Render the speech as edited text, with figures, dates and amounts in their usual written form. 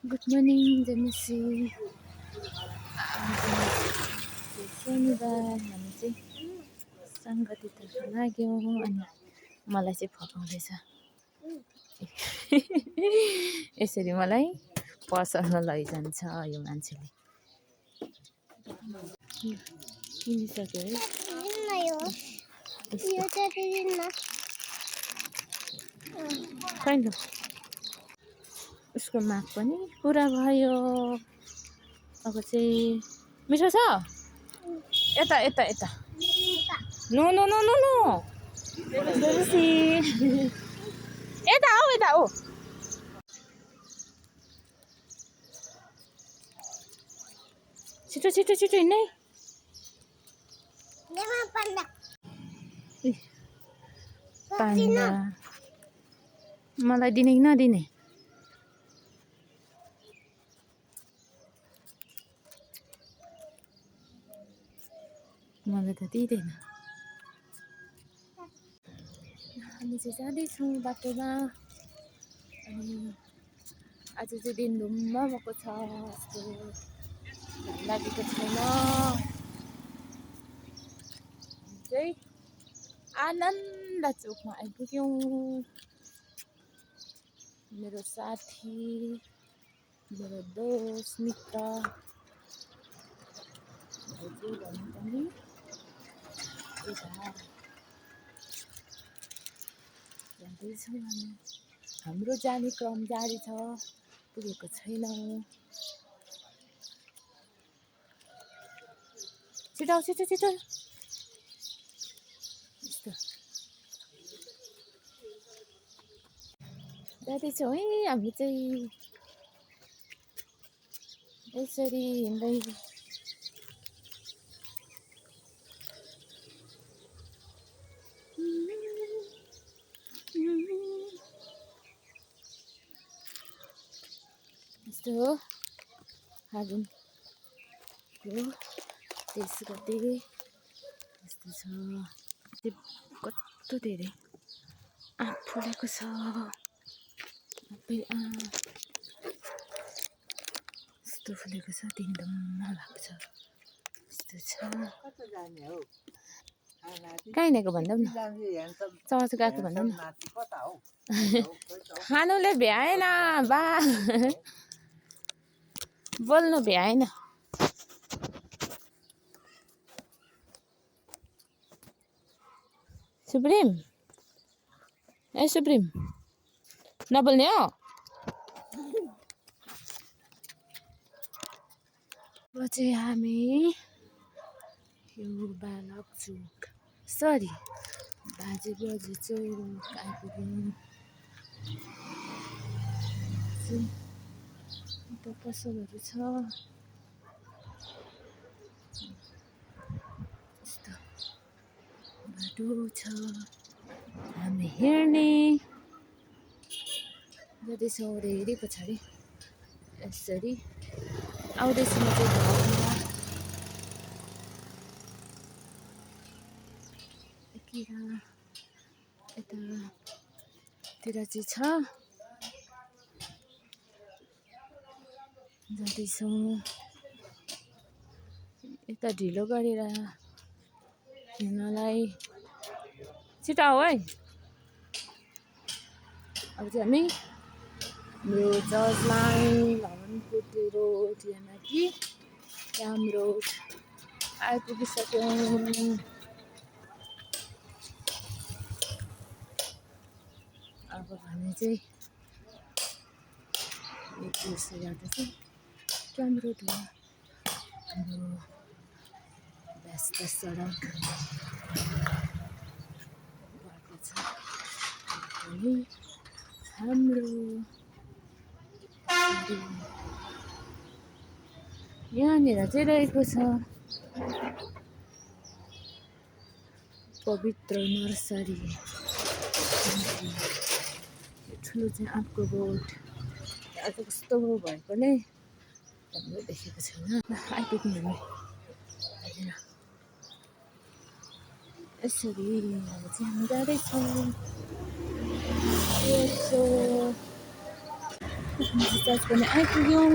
Good morning जन्मेसी। शनिबार हामी चाहिँ सङ्गतितर्फ लाग्यौँ अनि मलाई चाहिँ फकाउँदैछ। यसरी मलाई पसलमा लैजान्छ यो मान्छेले। किनिसक्यो है कहिले उसको माग पनि पुरा भयो। अब चाहिँ मिठो छ यता यता यता no no no no no यता हो यता हो। छिटो छिटो छिटो हिँड्नै। पान्डा मलाई दिने कि नदिने? मलाई त दिँदैन। हामी चाहिँ जाँदैछौँ बाटोमा अनि आज चाहिँ दिन धुम्म भएको छ जस्तो लागेको छैन। चाहिँ आनन्द चोकमा आइपुग्यौँ। मेरो साथी मेरो दोस्त मित्र पनि जाँदैछौँ हामी। हाम्रो जाने क्रम जारी छ, पुगेको छैनौँ। छिटो छिटो छिटो यस्तो जाँदैछौँ है हामी चाहिँ यसरी हिँड्दै। यस्तो हो फागुनको 23 गते यस्तो छ। कस्तो धेरै आँप फुलेको छ। यस्तो फुलेको छ दिनदम्म भएको छ। यस्तो छ कहाँ हिँडेको भन्दा पनि चर्च गएको भन्दा पनि खानुले भ्याएन बा बोल्नु भ्याएन। सुप्रिम ए सुप्रिम नबोल्ने हो। अब चाहिँ हामी यो बालक चोक सरी बाजे बजे चोक आइपुग्यौँ। यता पसलहरू छ। यस्तो बाटो छ हामी हिँड्ने जाँदैछौँ धेरै पछाडि यसरी आउँदैछु म चाहिँ घरमा। यतातिर चाहिँ छ जाँदैछौँ। यता ढिलो गरेर हिँड्नलाई छिटो आऊ है। अब चाहिँ हामी हाम्रो चर्चमा भवनकोटी रोड यामाथि क्याम रोड आइपुगिसक्यौँ। अब भने चाहिँ यसो गर्दा चाहिँ क्याम रोड हो हाम्रो व्यस्त सडक भएको छ। अनि हाम्रो यहाँनिर चाहिँ रहेको छ पवित्र नर्सरी। ठुलो चाहिँ आँपको बोट आज कस्तो भएको नै राम्रो देखेको छैन। आइपुग्नु हामी यसरी अब चाहिँ हामी जाँदैछौँ। रिचार्ज पनि आइपुग्यौँ।